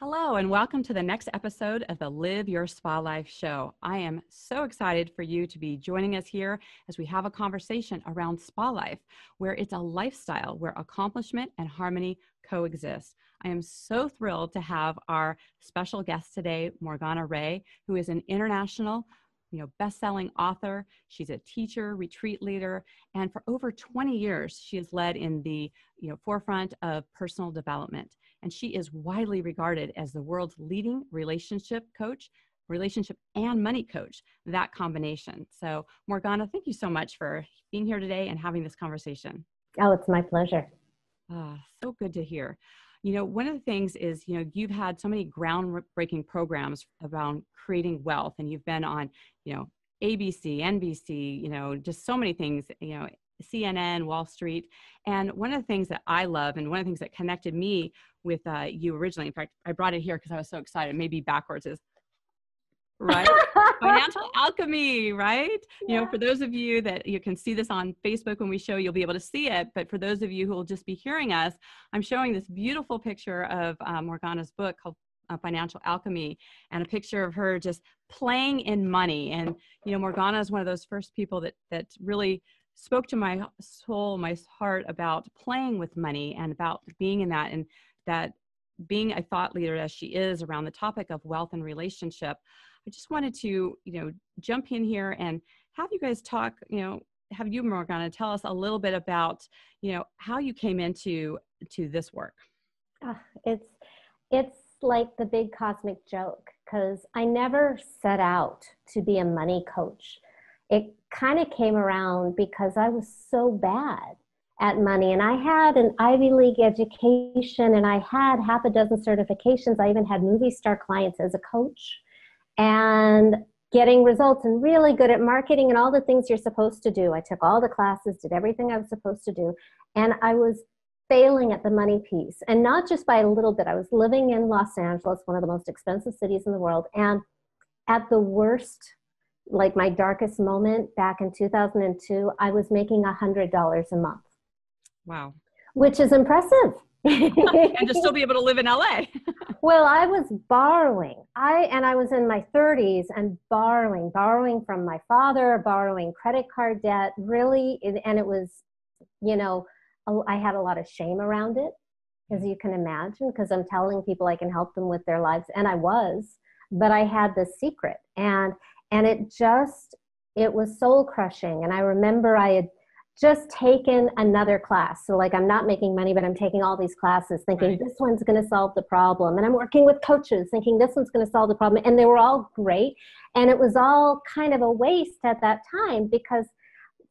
Hello, and welcome to the next episode of the Live Your Spa Life show. I am so excited for you to be joining us here as we have a conversation around spa life, where it's a lifestyle where accomplishment and harmony coexist. I am so thrilled to have our special guest today, Morgana Rae, who is an international best-selling author. She's a teacher, retreat leader, and for over 20 years, she has led in the forefront of personal development. And she is widely regarded as the world's leading relationship coach, relationship and money coach, that combination. So Morgana, thank you so much for being here today and having this conversation. Oh, it's my pleasure. So good to hear. One of the things is, you've had so many groundbreaking programs around creating wealth, and you've been on, ABC, NBC, just so many things, CNN, Wall Street. And one of the things that I love, and one of the things that connected me with you originally, in fact, I brought it here because I was so excited, maybe backwards, is right? Financial Alchemy, right? Yeah. For those of you that you can see this on Facebook when we show, you'll be able to see it. But for those of you who will just be hearing us, I'm showing this beautiful picture of Morgana's book called Financial Alchemy, and a picture of her just playing in money. And, Morgana is one of those first people that really spoke to my soul, my heart about playing with money and about being in that, and that being a thought leader as she is around the topic of wealth and relationship. I just wanted to, jump in here and have you guys talk, have you, Morgana, tell us a little bit about, how you came into this work. It's like the big cosmic joke, because I never set out to be a money coach. It kind of came around because I was so bad at money, and I had an Ivy League education, and I had half a dozen certifications. I even had movie star clients as a coach, and getting results, and really good at marketing and all the things you're supposed to do. I took all the classes, did everything I was supposed to do, and I was failing at the money piece. And not just by a little bit. I was living in Los Angeles, one of the most expensive cities in the world, and at the worst, like my darkest moment back in 2002, I was making $100 a month. Wow. Which is impressive. And to still be able to live in LA. Well, I was borrowing. I was in my 30s and borrowing from my father, borrowing credit card debt, really. And it was, I had a lot of shame around it, as you can imagine, because I'm telling people I can help them with their lives. And I was, but I had this secret. And it was soul crushing. And I remember I had just taken another class. So like, I'm not making money, but I'm taking all these classes thinking This one's going to solve the problem. And I'm working with coaches thinking this one's going to solve the problem. And they were all great. And it was all kind of a waste at that time because,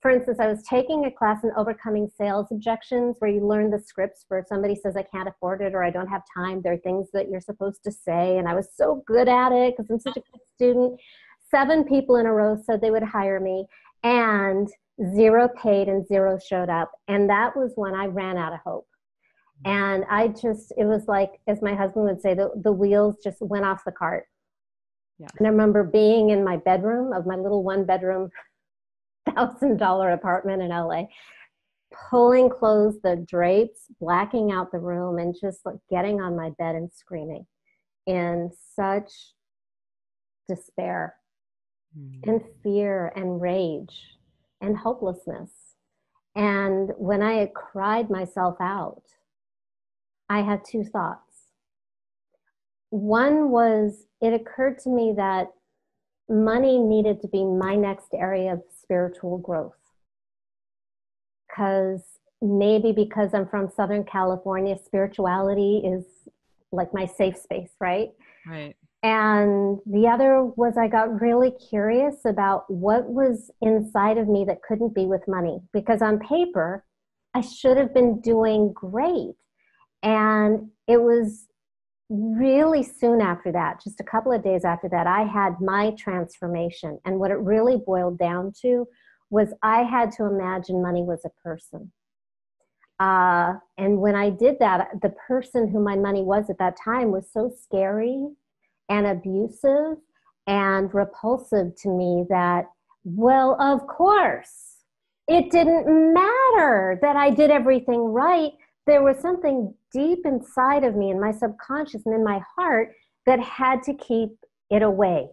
for instance, I was taking a class in overcoming sales objections where you learn the scripts for if somebody says I can't afford it or I don't have time. There are things that you're supposed to say. And I was so good at it because I'm such a good student. 7 people in a row said they would hire me, and 0 paid and 0 showed up. And that was when I ran out of hope. And it was like, as my husband would say, the wheels just went off the cart. Yeah. And I remember being in my bedroom of my little 1-bedroom $1,000 apartment in LA, pulling closed the drapes, blacking out the room, and just like getting on my bed and screaming in such despair and fear and rage and hopelessness. And when I had cried myself out, I had 2 thoughts. One was, it occurred to me that money needed to be my next area of spiritual growth. Maybe because I'm from Southern California, spirituality is like my safe space, right? Right. And the other was I got really curious about what was inside of me that couldn't be with money. Because on paper, I should have been doing great. And it was really soon after that, just a couple of days after that, I had my transformation. And what it really boiled down to was I had to imagine money was a person. And when I did that, the person who my money was at that time was so scary and abusive and repulsive to me that, well, of course, it didn't matter that I did everything right there was something deep inside of me, in my subconscious and in my heart, that had to keep it away,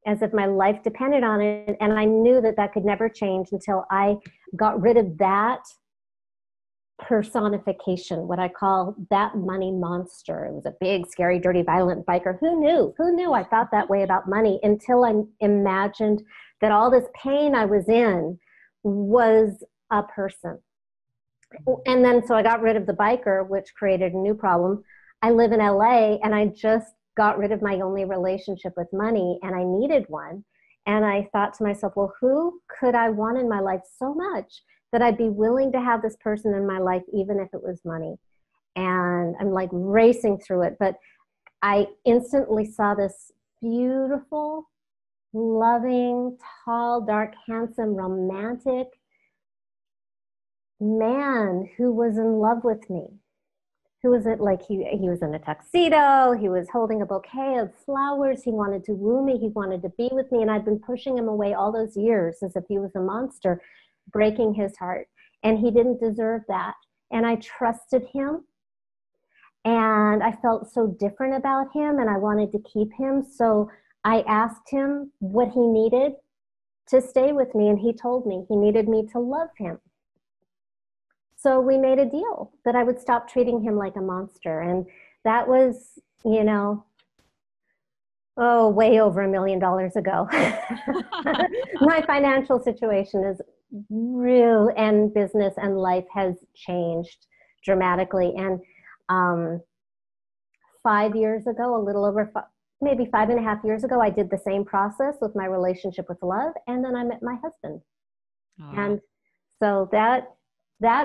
as if my life depended on it. And I knew that that could never change until I got rid of that personification, what I call that money monster. It was a big, scary, dirty, violent biker. Who knew? Who knew I thought that way about money, until I imagined that all this pain I was in was a person. And then, so I got rid of the biker, which created a new problem. I live in LA, and I just got rid of my only relationship with money, and I needed one. And I thought to myself, well, who could I want in my life so much that I'd be willing to have this person in my life, even if it was money? And I'm like racing through it, but I instantly saw this beautiful, loving, tall, dark, handsome, romantic man who was in love with me. Who was it? Like he was in a tuxedo, he was holding a bouquet of flowers, he wanted to woo me, he wanted to be with me, and I'd been pushing him away all those years as if he was a monster, breaking his heart. And he didn't deserve that. And I trusted him, and I felt so different about him, and I wanted to keep him. So I asked him what he needed to stay with me, and he told me he needed me to love him. So we made a deal that I would stop treating him like a monster. And that was, way over $1 million ago. My financial situation is real, and business and life has changed dramatically. And 5 years ago, a little over maybe 5.5 years ago, I did the same process with my relationship with love. And then I met my husband. And so that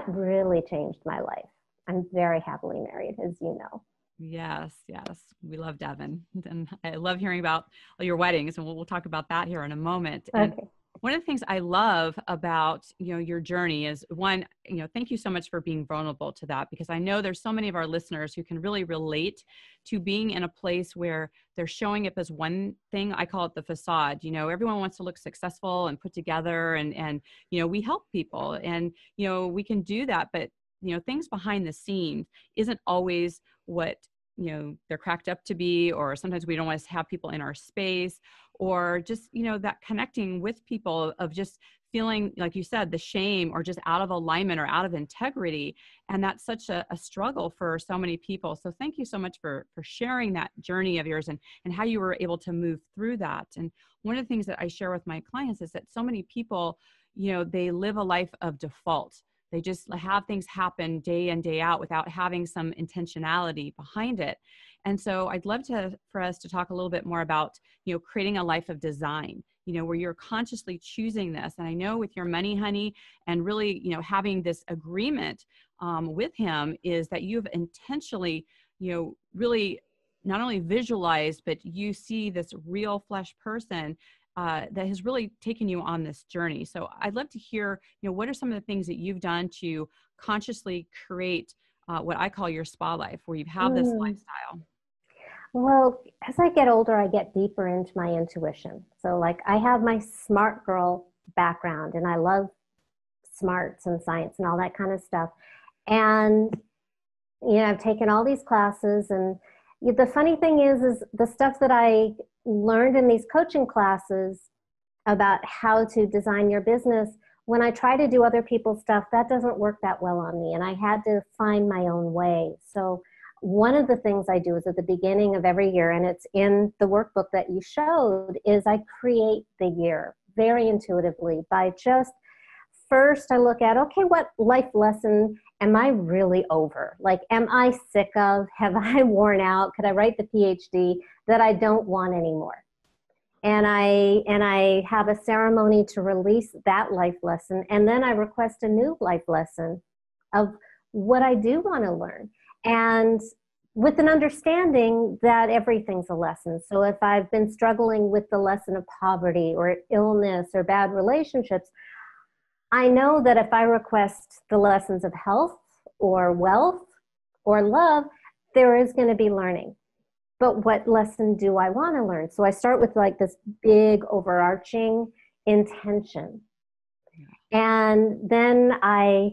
really changed my life. I'm very happily married, as you know. Yes. We love Devin. And I love hearing about your weddings, and we'll talk about that here in a moment. And Okay. one of the things I love about, your journey is, one, thank you so much for being vulnerable to that, because I know there's so many of our listeners who can really relate to being in a place where they're showing up as one thing. I call it the facade. Everyone wants to look successful and put together, and we help people, and, we can do that, but things behind the scenes isn't always what, they're cracked up to be, or sometimes we don't want to have people in our space, or just, that connecting with people of just feeling, like you said, the shame, or just out of alignment or out of integrity. And that's such a struggle for so many people. So thank you so much for sharing that journey of yours, and how you were able to move through that. And one of the things that I share with my clients is that so many people, they live a life of default. They just have things happen day in, day out without having some intentionality behind it. And so I'd love for us to talk a little bit more about, creating a life of design, where you're consciously choosing this. And I know with your money honey, and really, having this agreement with him, is that you've intentionally, really not only visualized, but you see this real flesh person that has really taken you on this journey. So I'd love to hear, what are some of the things that you've done to consciously create what I call your spa life, where you have this lifestyle? Well, as I get older, I get deeper into my intuition. So like I have my smart girl background, and I love smarts and science and all that kind of stuff. And, I've taken all these classes, and the funny thing is the stuff that I learned in these coaching classes about how to design your business, when I try to do other people's stuff, that doesn't work that well on me. And I had to find my own way. So one of the things I do is at the beginning of every year, and it's in the workbook that you showed, is I create the year very intuitively by just, first I look at, okay, what life lesson am I really over? Like, am I sick of? Have I worn out? Could I write the PhD that I don't want anymore? And I have a ceremony to release that life lesson. And then I request a new life lesson of what I do want to learn. And with an understanding that everything's a lesson. So if I've been struggling with the lesson of poverty or illness or bad relationships, I know that if I request the lessons of health or wealth or love, there is going to be learning. But what lesson do I want to learn? So I start with like this big overarching intention. And then I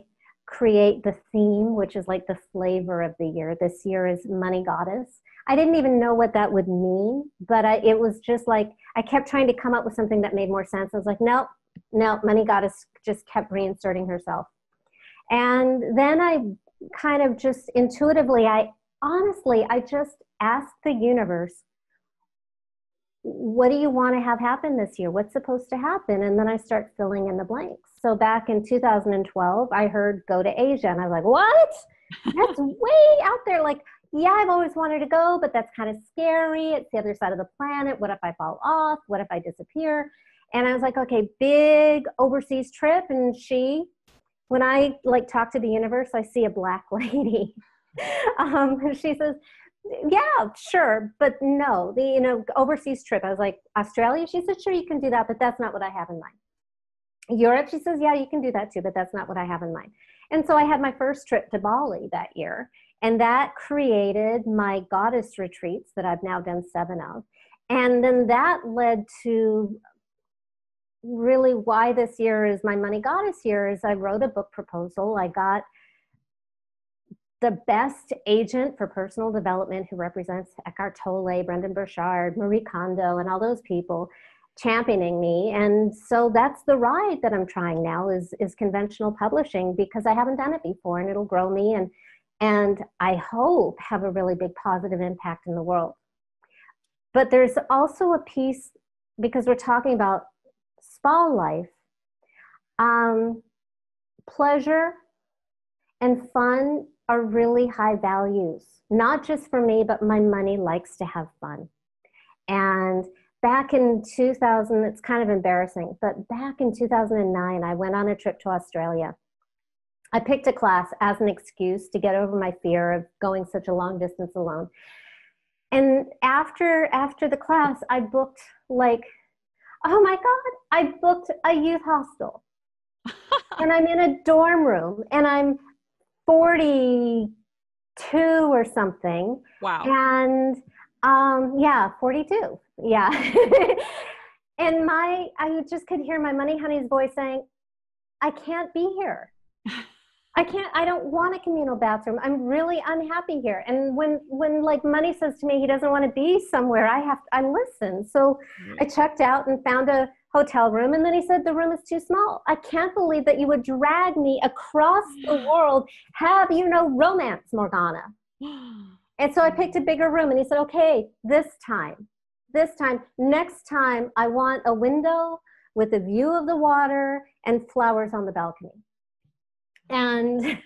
create the theme, which is like the flavor of the year. This year is Money Goddess. I didn't even know what that would mean, but it was just like, I kept trying to come up with something that made more sense. I was like, nope, Money Goddess just kept reinserting herself. And then I kind of just intuitively, I just asked the universe, what do you want to have happen this year? What's supposed to happen? And then I start filling in the blanks. So back in 2012, I heard go to Asia. And I was like, what? That's way out there. Like, yeah, I've always wanted to go, but that's kind of scary. It's the other side of the planet. What if I fall off? What if I disappear? And I was like, okay, big overseas trip. And when I like talk to the universe, I see a black lady. She says, yeah, sure, but no, the overseas trip. I was like, Australia? She said, sure, you can do that, but that's not what I have in mind. Europe? She says, yeah, you can do that too, but that's not what I have in mind. And so I had my first trip to Bali that year, and that created my goddess retreats that I've now done 7 of. And then that led to really why this year is my Money Goddess year. Is I wrote a book proposal. I got the best agent for personal development who represents Eckhart Tolle, Brendan Burchard, Marie Kondo, and all those people championing me. And so that's the ride that I'm trying now is conventional publishing, because I haven't done it before, and it'll grow me and I hope have a really big positive impact in the world. But there's also a piece, because we're talking about spa life, pleasure and fun are really high values, not just for me, but my money likes to have fun. And back in 2000, it's kind of embarrassing, but back in 2009, I went on a trip to Australia. I picked a class as an excuse to get over my fear of going such a long distance alone. And after the class, I booked oh my God, I booked a youth hostel. And I'm in a dorm room, and I'm 42 or something. Wow. And yeah, 42. Yeah. And I just could hear my money honey's voice saying, I can't be here. I don't want a communal bathroom. I'm really unhappy here. And when like money says to me he doesn't want to be somewhere, I listen. So I checked out and found a hotel room, and then he said the room is too small. I can't believe that you would drag me across the world. Have you no romance, Morgana? And so I picked a bigger room, and he said, okay, next time I want a window with a view of the water and flowers on the balcony. And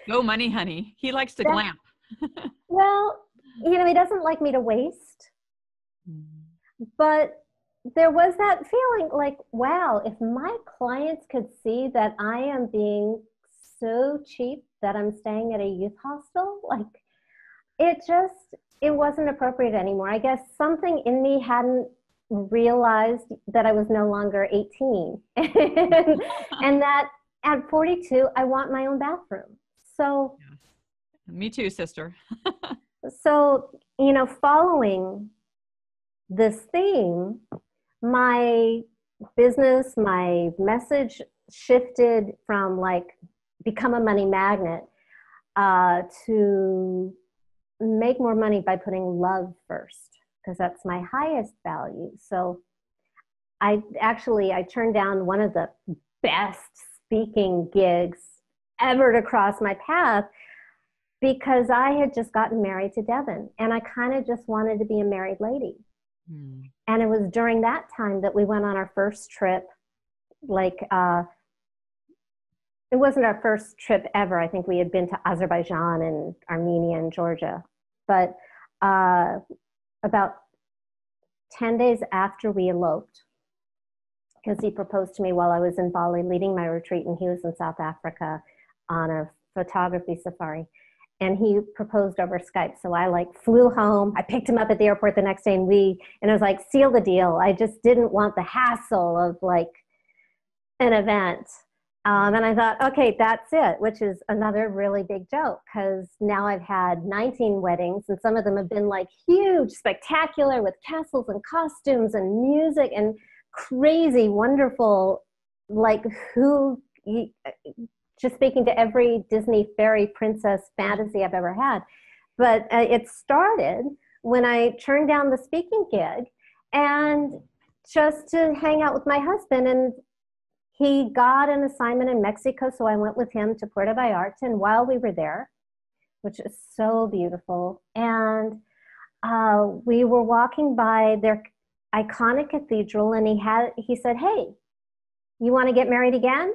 go money honey. He likes to glamp. Well, he doesn't like me to waste, but there was that feeling like, wow, if my clients could see that I am being so cheap that I'm staying at a youth hostel, like it wasn't appropriate anymore. I guess something in me hadn't realized that I was no longer 18 and that at 42, I want my own bathroom. So me too, sister. So, following this theme, my business, my message shifted from like become a money magnet to make more money by putting love first, because that's my highest value. So I turned down one of the best speaking gigs ever to cross my path because I had just gotten married to Devin, and I kind of just wanted to be a married lady. And it was during that time that we went on our first trip. Like, it wasn't our first trip ever. I think we had been to Azerbaijan and Armenia and Georgia. But about 10 days after we eloped, because he proposed to me while I was in Bali leading my retreat, and he was in South Africa on a photography safari. And he proposed over Skype. So I flew home. I picked him up at the airport the next day, and I was like, seal the deal. I just didn't want the hassle of an event. And I thought, okay, that's it, which is another really big joke, because now I've had 19 weddings, and some of them have been huge, spectacular, with castles and costumes and music and crazy, wonderful, just speaking to every Disney fairy princess fantasy I've ever had. But it started when I turned down the speaking gig and just to hang out with my husband. And he got an assignment in Mexico, so I went with him to Puerto Vallarta. And while we were there, which is so beautiful, and we were walking by their iconic cathedral, and he said, "Hey, you want to get married again?"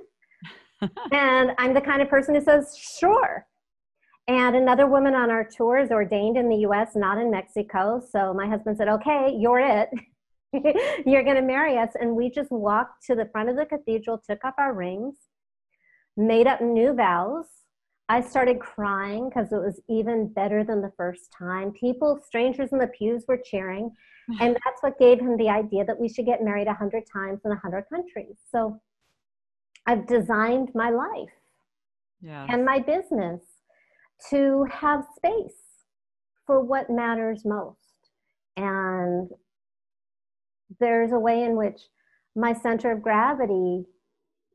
And I'm the kind of person who says, "Sure." And another woman on our tour is ordained in the US, not in Mexico. So my husband said, "Okay, you're it. You're going to marry us." And we just walked to the front of the cathedral, took off our rings, made up new vows. I started crying because it was even better than the first time. People, strangers in the pews were cheering. And that's what gave him the idea that we should get married 100 times in 100 countries. So I've designed my life and my business to have space for what matters most. And there's a way in which my center of gravity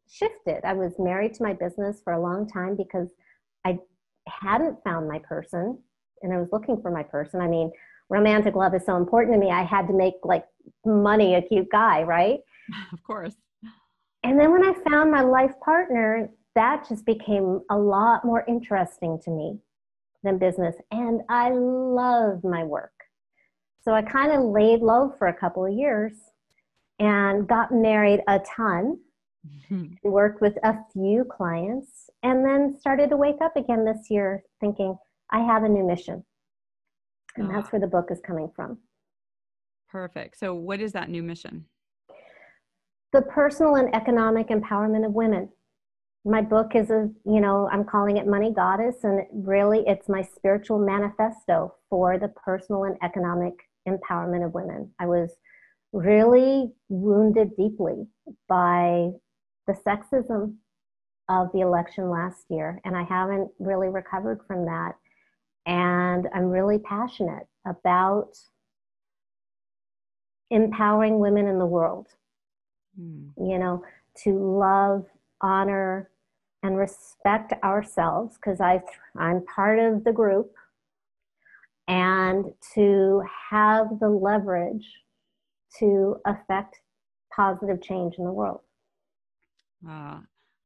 shifted. I was married to my business for a long time because I hadn't found my person and I was looking for my person. I mean, romantic love is so important to me. I had to make like money a cute guy, right? Of course. And then when I found my life partner, that just became a lot more interesting to me than business. And I love my work. So I kind of laid low for a couple of years and got married a ton, worked with a few clients, and then started to wake up again this year thinking, I have a new mission. And that's where the book is coming from. Perfect. So what is that new mission? The personal and economic empowerment of women. My book is I'm calling it Money Goddess, and it's my spiritual manifesto for the personal and economic empowerment of women. I was really wounded deeply by the sexism of the election last year, and I haven't really recovered from that. And I'm really passionate about empowering women in the world, to love, honor, and respect ourselves, because I'm part of the group, and to have the leverage to affect positive change in the world.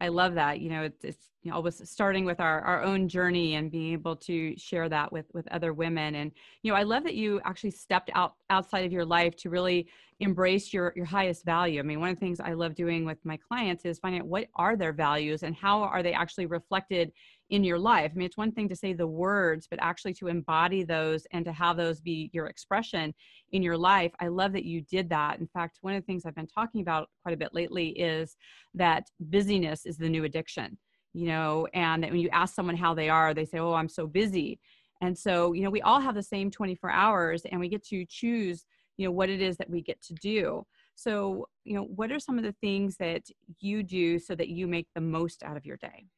I love that. It's always starting with our own journey and being able to share that with other women. And, I love that you actually stepped outside of your life to really embrace your highest value. I mean, one of the things I love doing with my clients is finding out what are their values and how are they actually reflected in your life. I mean, it's one thing to say the words, but actually to embody those and to have those be your expression in your life. I love that you did that. In fact, one of the things I've been talking about quite a bit lately is that busyness is the new addiction, and that when you ask someone how they are, they say, "Oh, I'm so busy." And so, we all have the same 24 hours and we get to choose, what it is that we get to do. So, what are some of the things that you do so that you make the most out of your day?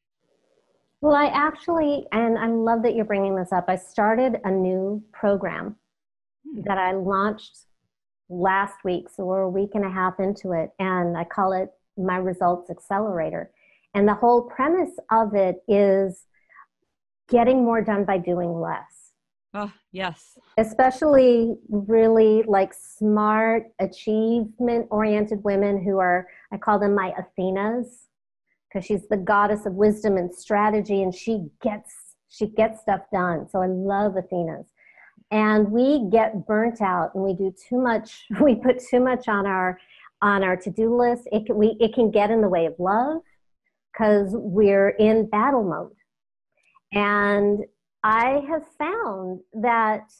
Well, and I love that you're bringing this up. I started a new program that I launched last week. So we're a week and a half into it, and I call it my Results Accelerator. And the whole premise of it is getting more done by doing less. Oh, yes. Especially really like smart, achievement-oriented women who I call them my Athenas, because she's the goddess of wisdom and strategy, and she gets stuff done. So I love Athenas. And we get burnt out and we do too much. We put too much on our to-do list. It can get in the way of love because we're in battle mode. And I have found that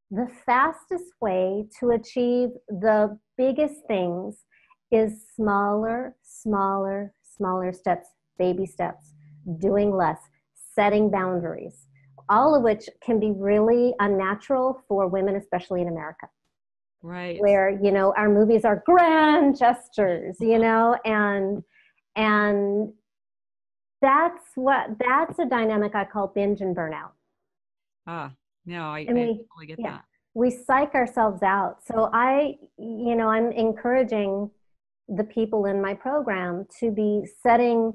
the fastest way to achieve the biggest things is smaller steps, baby steps, doing less, setting boundaries, all of which can be really unnatural for women, especially in America. Right. Where, our movies are grand gestures, and that's a dynamic I call binge and burnout. No, I totally get that. We psych ourselves out. So I'm encouraging the people in my program to be setting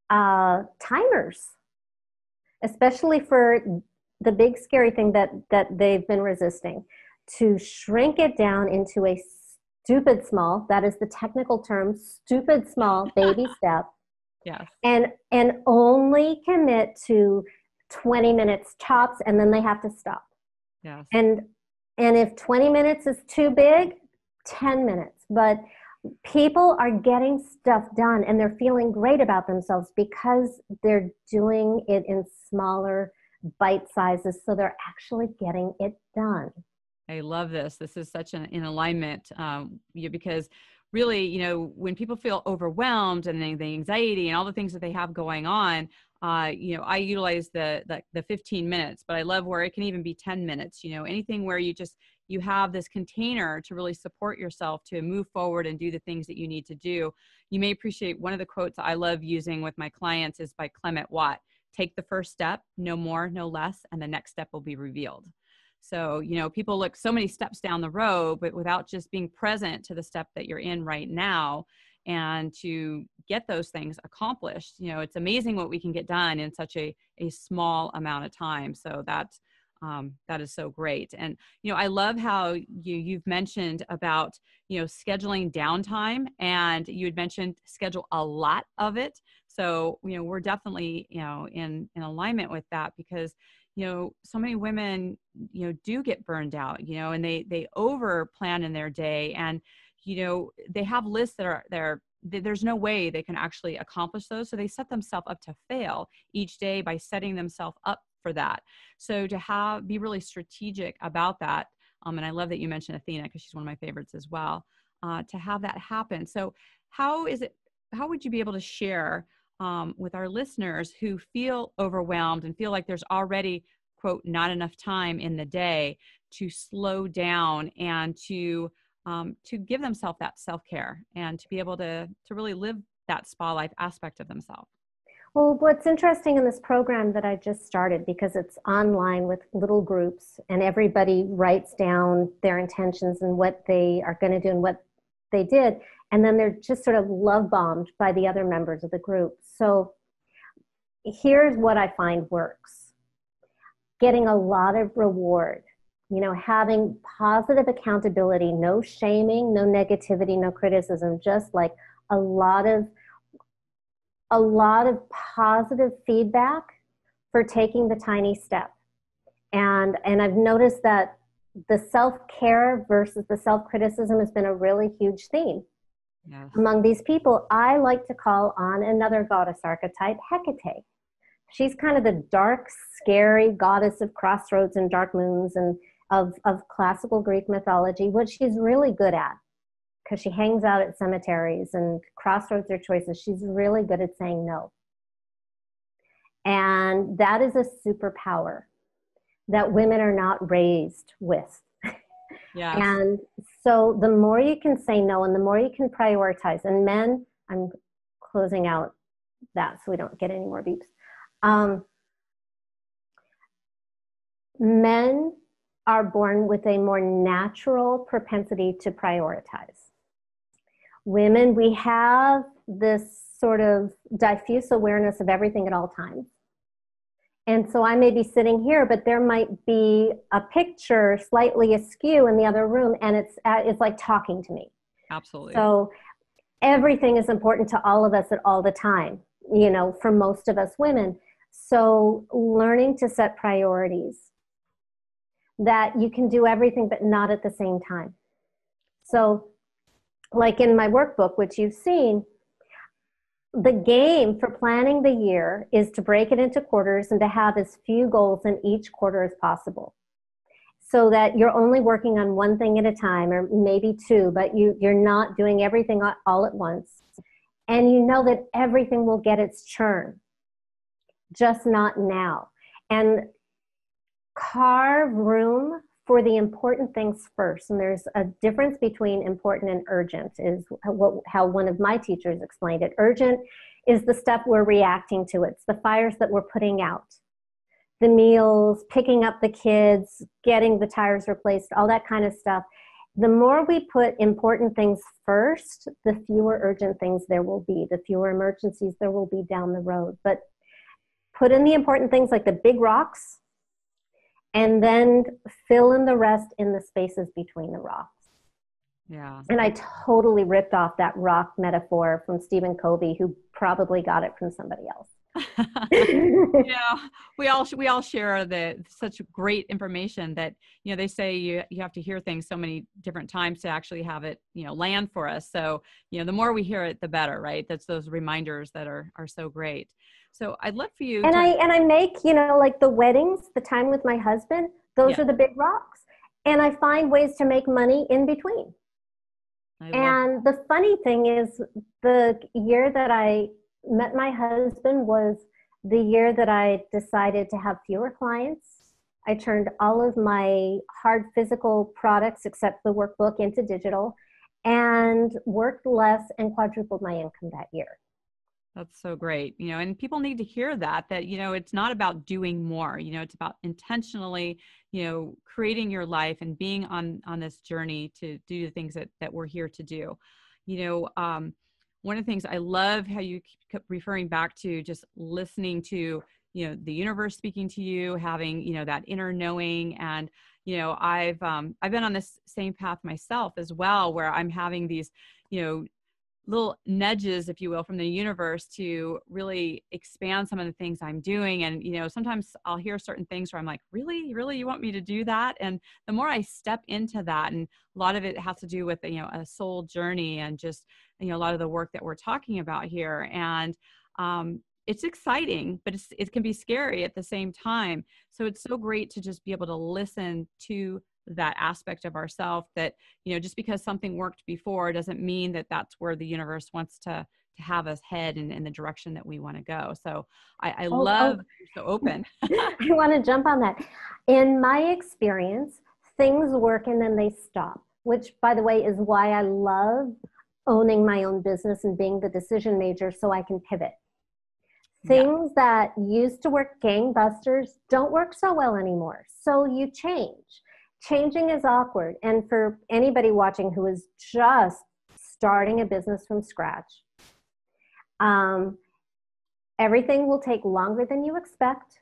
timers, especially for the big scary thing that they've been resisting, to shrink it down into a stupid small, that is the technical term, stupid small baby step. Yes. And only commit to 20 minutes tops, and then they have to stop. Yes. And if 20 minutes is too big, 10 minutes. But people are getting stuff done and they're feeling great about themselves because they're doing it in smaller bite sizes. So they're actually getting it done. I love this. This is such in alignment because really, you know, when people feel overwhelmed and the anxiety and all the things that they have going on, you know, I utilize the 15 minutes, but I love where it can even be 10 minutes, you know, anything where you have this container to really support yourself to move forward and do the things that you need to do. You may appreciate one of the quotes I love using with my clients is by Clement Watt. Take the first step, no more, no less, and the next step will be revealed. So, you know, people look so many steps down the road, but without just being present to the step that you're in right now and to get those things accomplished, you know, it's amazing what we can get done in such a small amount of time. So that is so great. And, you know, I love how you've mentioned about, you know, scheduling downtime, and you had mentioned schedule a lot of it. So, you know, we're definitely, you know, in alignment with that because, you know, so many women, you know, do get burned out, you know, and they over plan in their day, and, you know, they have lists that are there's no way they can actually accomplish those. So they set themselves up to fail each day by setting themselves up for that. So to be really strategic about that. And I love that you mentioned Athena because she's one of my favorites as well, to have that happen. So how would you be able to share with our listeners who feel overwhelmed and feel like there's already, quote, not enough time in the day to slow down and to give themselves that self-care and to be able to really live that spa life aspect of themselves? Well, what's interesting in this program that I just started, because it's online with little groups and everybody writes down their intentions and what they are going to do and what they did, and then they're just sort of love bombed by the other members of the group. So here's what I find works. Getting a lot of reward, you know, having positive accountability, no shaming, no negativity, no criticism, just like a lot of positive feedback for taking the tiny step. And I've noticed that the self-care versus the self-criticism has been a really huge theme. Yes. Among these people. I like to call on another goddess archetype, Hecate. She's kind of the dark, scary goddess of crossroads and dark moons and of classical Greek mythology, what she's really good at, because she hangs out at cemeteries and crossroads are choices. She's really good at saying no. And that is a superpower that women are not raised with. Yes. And so the more you can say no and the more you can prioritize, and men, I'm closing out that so we don't get any more beeps. Men are born with a more natural propensity to prioritize. Women, we have this sort of diffuse awareness of everything at all times. And so I may be sitting here, but there might be a picture slightly askew in the other room, and it's like talking to me. Absolutely. So everything is important to all of us at all the time, you know, for most of us women. So learning to set priorities, that you can do everything but not at the same time. So like in my workbook, which you've seen, the game for planning the year is to break it into quarters and to have as few goals in each quarter as possible, so that you're only working on one thing at a time, or maybe two, but you're not doing everything all at once. And you know that everything will get its churn, just not now. And carve room for the important things first. And there's a difference between important and urgent, is how one of my teachers explained it. Urgent is the stuff we're reacting to. It's the fires that we're putting out. The meals, picking up the kids, getting the tires replaced, all that kind of stuff. the more we put important things first, the fewer urgent things there will be, the fewer emergencies there will be down the road. But put in the important things like the big rocks, and then fill in the rest in the spaces between the rocks. Yeah. And I totally ripped off that rock metaphor from Stephen Covey, who probably got it from somebody else. Yeah, we all share such great information that, they say you have to hear things so many different times to actually have it, land for us. So, the more we hear it, the better, right? That's those reminders that are so great. So I'd love for you and to... I make, like the weddings, the time with my husband, those are the big rocks. And I find ways to make money in between. And the funny thing is, the year that I met my husband was the year that I decided to have fewer clients. I turned all of my hard physical products, except the workbook, into digital, and worked less and quadrupled my income that year. That's so great. And people need to hear that, it's not about doing more, it's about intentionally, creating your life and being on this journey to do the things that we're here to do. One of the things I love how you kept referring back to, just listening to, the universe speaking to you, having, that inner knowing. And, I've been on this same path myself as well, where I'm having these, little nudges, if you will, from the universe to really expand some of the things I'm doing. And, sometimes I'll hear certain things where I'm like, really, you want me to do that? And the more I step into that, and a lot of it has to do with, a soul journey and just, a lot of the work that we're talking about here. And, it's exciting, but it can be scary at the same time. So it's so great to just be able to listen to that aspect of ourselves, that, just because something worked before doesn't mean that that's where the universe wants to have us head in the direction that we want to go. So I love so open. I want to jump on that. In my experience, things work and then they stop, which, by the way, is why I love owning my own business and being the decision maker, so I can pivot. Things that used to work gangbusters don't work so well anymore. So you change. Changing is awkward. And for anybody watching who is just starting a business from scratch, everything will take longer than you expect.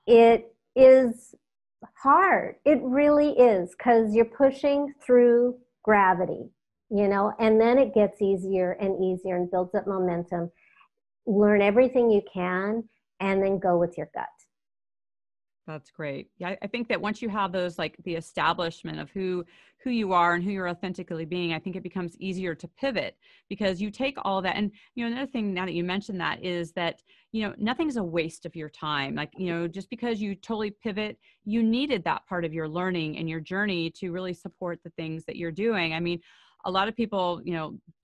It is hard. It really is, because you're pushing through gravity, and then it gets easier and easier and builds up momentum. Learn everything you can and then go with your gut. That's great. Yeah, I think that once you have those, like the establishment of who you are and who you're authentically being, I think it becomes easier to pivot, because you take all of that. And, another thing, now that you mentioned that, is that, nothing's a waste of your time. Like, just because you totally pivot, you needed that part of your learning and your journey to really support the things that you're doing. I mean, a lot of people,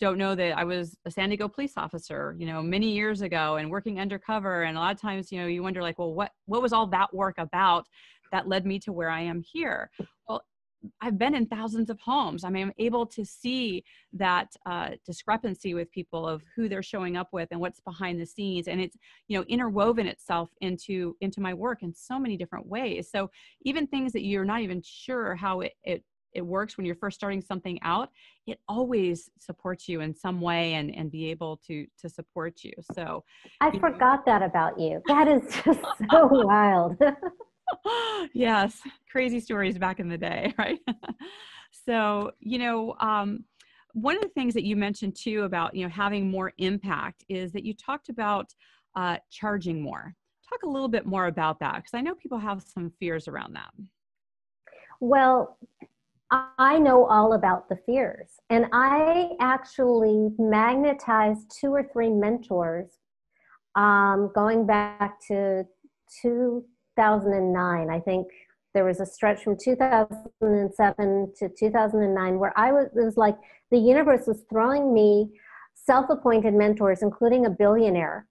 don't know that I was a San Diego police officer, many years ago, and working undercover. And a lot of times, you wonder, like, well, what was all that work about that led me to where I am here? Well, I've been in thousands of homes. I mean, I'm able to see that discrepancy with people of who they're showing up with and what's behind the scenes. And it's, interwoven itself into my work in so many different ways. So even things that you're not even sure how it works when you're first starting something out, it always supports you in some way and be able to support you. So I forgot that about you. That is just so wild. Yes. Crazy stories back in the day. Right. So, one of the things that you mentioned too about, having more impact is that you talked about charging more. Talk a little bit more about that, because I know people have some fears around that. Well, I know all about the fears, and I actually magnetized 2 or 3 mentors going back to 2009. I think there was a stretch from 2007 to 2009 where it was like the universe was throwing me self-appointed mentors, including a billionaire.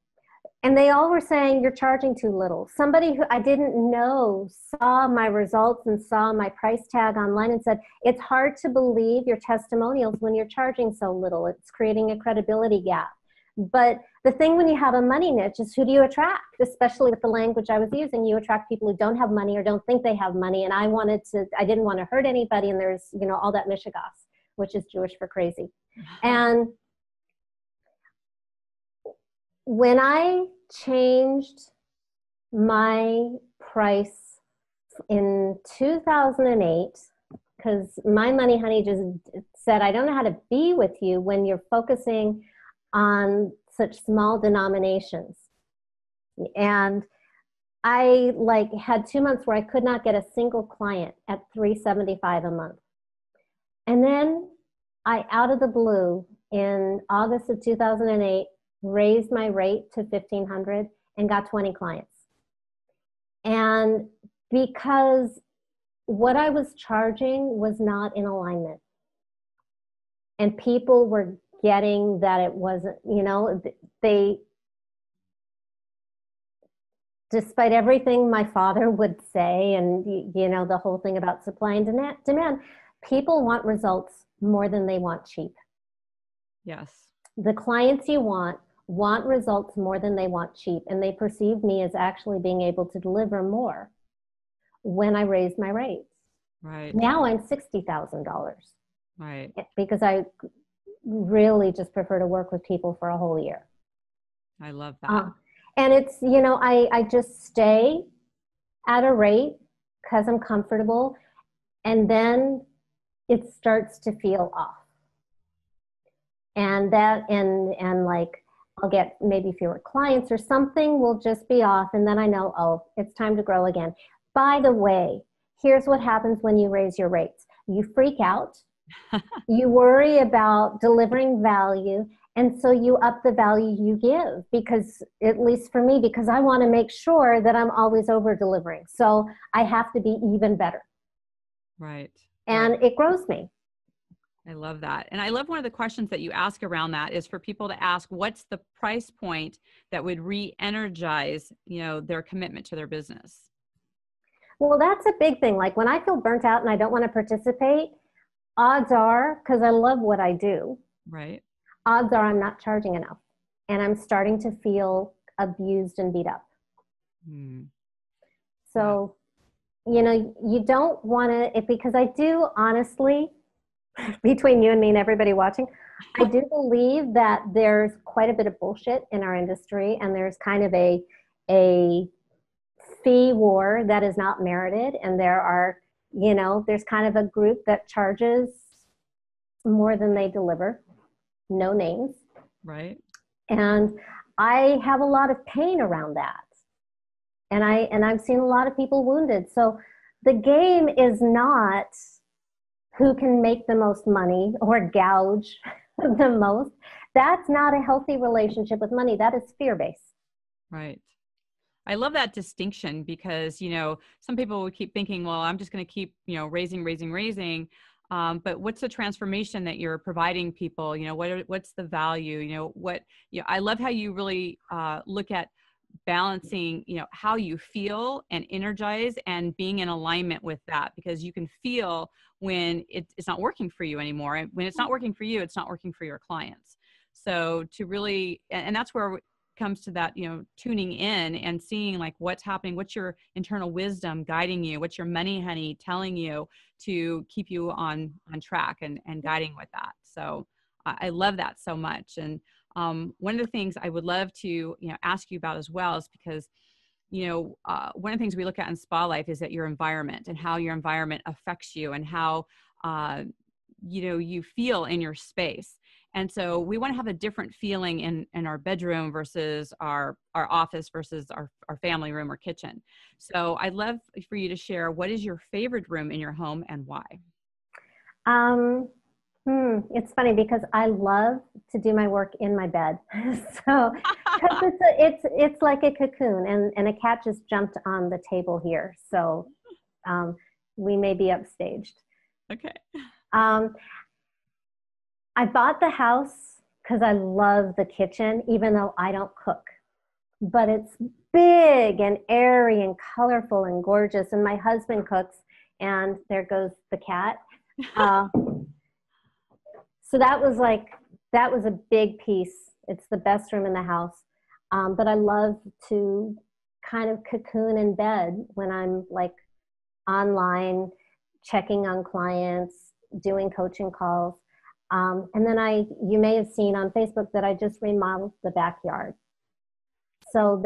And they all were saying, you're charging too little. Somebody who I didn't know saw my results and saw my price tag online and said, it's hard to believe your testimonials when you're charging so little. It's creating a credibility gap. But the thing when you have a money niche is, who do you attract? Especially with the language I was using, you attract people who don't have money or don't think they have money. And I didn't want to hurt anybody. And there's, all that mishigas, which is Jewish for crazy. And when I changed my price in 2008, because my money honey just said, I don't know how to be with you when you're focusing on such small denominations. And I had 2 months where I could not get a single client at $375 a month. And then I, out of the blue, in August of 2008, raised my rate to $1,500 and got 20 clients. And because what I was charging was not in alignment, and people were getting that it wasn't, they, despite everything my father would say, and the whole thing about supply and demand, people want results more than they want cheap. Yes. The clients you want results more than they want cheap, and they perceive me as actually being able to deliver more when I raised my rates. Right. Now I'm $60,000. Right. Because I really just prefer to work with people for a whole year. I love that. And it's, I just stay at a rate because I'm comfortable, and then it starts to feel off. And I'll get maybe fewer clients, or something will just be off, and then I know, oh, it's time to grow again. By the way, here's what happens when you raise your rates. You freak out. You worry about delivering value, and so you up the value you give, because, at least for me, because I want to make sure that I'm always over delivering. So I have to be even better. Right. And right. It grows me. I love that. And I love one of the questions that you ask around that is for people to ask, what's the price point that would re-energize, their commitment to their business? Well, that's a big thing. Like when I feel burnt out and I don't want to participate, odds are, because I love what I do, right? Odds are I'm not charging enough, and I'm starting to feel abused and beat up. So, you don't want to, because I do honestly, between you and me and everybody watching, I do believe that there's quite a bit of bullshit in our industry, and there's kind of a fee war that is not merited. And there are, there's kind of a group that charges more than they deliver. No names. Right. And I have a lot of pain around that. And I've seen a lot of people wounded. So the game is not who can make the most money or gouge the most. That's not a healthy relationship with money. That is fear-based. Right. I love that distinction, because, some people would keep thinking, well, I'm just going to keep, raising. But what's the transformation that you're providing people? What's the value? I love how you really look at balancing, how you feel and energize, and being in alignment with that, because you can feel when it's not working for you anymore. And when it's not working for you, it's not working for your clients. So to really, and that's where it comes to that, tuning in and seeing like what's happening, what's your internal wisdom guiding you, what's your money honey telling you to keep you on track and guiding with that. So I love that so much. And one of the things I would love to, ask you about as well is because, one of the things we look at in SpaLife is that your environment and how your environment affects you and how, you feel in your space. And so we want to have a different feeling in our bedroom versus our office versus our family room or kitchen. So I'd love for you to share, what is your favorite room in your home and why? It's funny because I love to do my work in my bed. So, because it's like a cocoon, and a cat just jumped on the table here. So, we may be upstaged. Okay. I bought the house because I love the kitchen, even though I don't cook. But it's big and airy and colorful and gorgeous. And my husband cooks, and there goes the cat. So that was a big piece It's the best room in the house. But I love to kind of cocoon in bed when I'm like online, checking on clients, doing coaching calls. And then you may have seen on Facebook that I just remodeled the backyard. So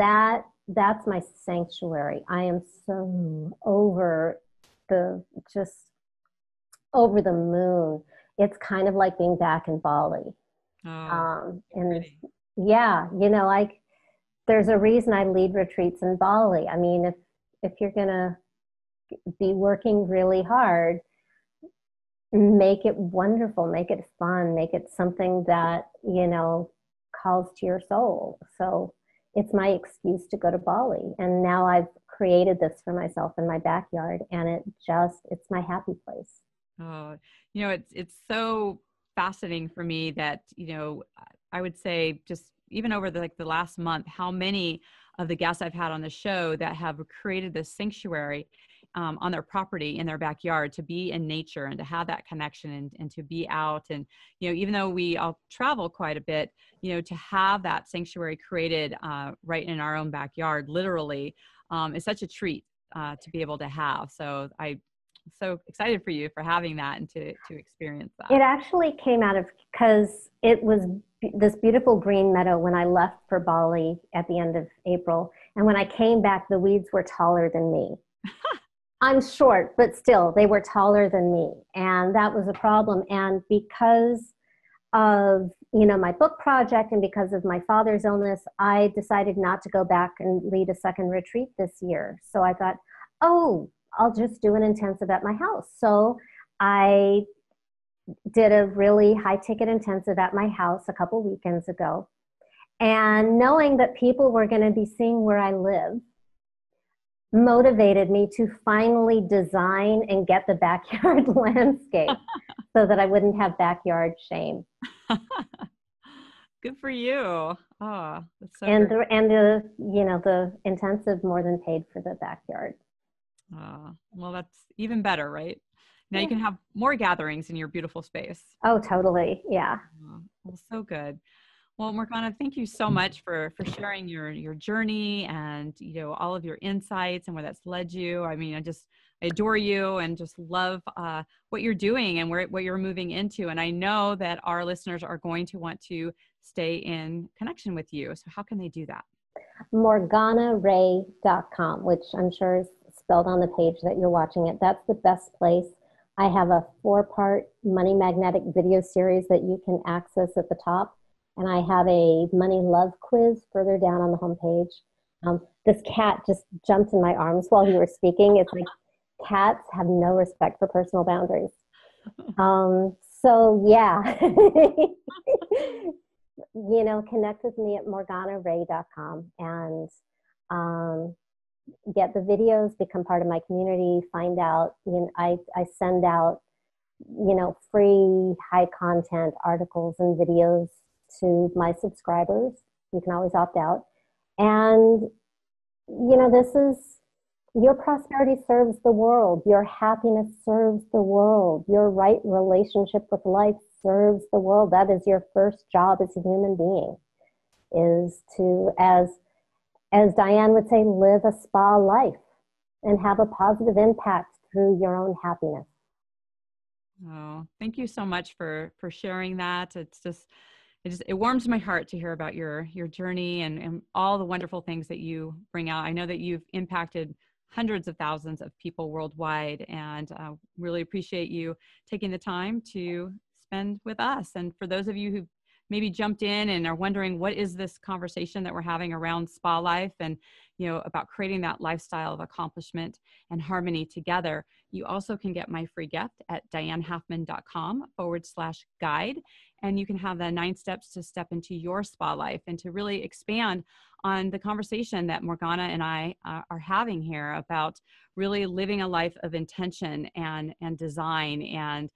that's my sanctuary. I am so just over the moon. It's kind of like being back in Bali. And yeah, like there's a reason I lead retreats in Bali. I mean, if you're gonna be working really hard, make it wonderful, make it fun, make it something that, calls to your soul. So it's my excuse to go to Bali. And now I've created this for myself in my backyard, and it's my happy place. Oh, it's so fascinating for me that, I would say just even over the last month, how many of the guests I've had on the show that have created this sanctuary on their property in their backyard to be in nature and to have that connection and to be out. And, even though we all travel quite a bit, to have that sanctuary created right in our own backyard, literally, is such a treat to be able to have. So I'm so excited for you for having that and to experience that. It actually came out of, because it was this beautiful green meadow when I left for Bali at the end of April. And when I came back, the weeds were taller than me. I'm short, but still, they were taller than me. And that was a problem. And because of, my book project and because of my father's illness, I decided not to go back and lead a second retreat this year. So I thought, I'll just do an intensive at my house. So I did a really high ticket intensive at my house a couple weekends ago. And knowing that people were going to be seeing where I live motivated me to finally design and get the backyard landscape so that I wouldn't have backyard shame. Good for you. Oh, that's so and great. the intensive more than paid for the backyard. Well, that's even better, right? Now you can have more gatherings in your beautiful space. Oh, totally. Yeah. Well, so good. Well, Morgana, thank you so much for sharing your journey and, all of your insights and where that's led you. I mean, I adore you and just love what you're doing and what you're moving into. And I know that our listeners are going to want to stay in connection with you. So how can they do that? MorganaRae.com, which I'm sure is spelled on the page that you're watching it. That's the best place. I have a 4-part money magnetic video series that you can access at the top. And I have a money love quiz further down on the homepage. This cat just jumped in my arms while you were speaking. It's like cats have no respect for personal boundaries. So yeah, connect with me at MorganaRae.com and get the videos, become part of my community, find out, I send out, free high content articles and videos to my subscribers. You can always opt out. And, this is, your prosperity serves the world. Your happiness serves the world. Your right relationship with life serves the world. That is your first job as a human being, is to, as Diane would say, live a spa life and have a positive impact through your own happiness. Oh, thank you so much for sharing that. It warms my heart to hear about your journey and all the wonderful things that you bring out. I know that you've impacted hundreds of thousands of people worldwide, and really appreciate you taking the time to spend with us. And for those of you who maybe jumped in and are wondering, what is this conversation that we're having around SpaLife and, about creating that lifestyle of accomplishment and harmony together, you also can get my free gift at dianehalfman.com/guide. And you can have the 9 steps to step into your spa life and to really expand on the conversation that Morgana and I are having here about really living a life of intention and design. And,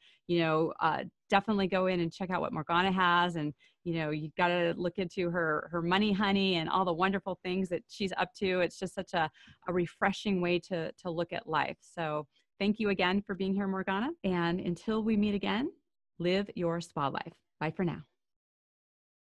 definitely go in and check out what Morgana has. And, you got to look into her Money Honey and all the wonderful things that she's up to. It's just such a refreshing way to look at life. So thank you again for being here, Morgana. And until we meet again, live your spa life. Bye for now.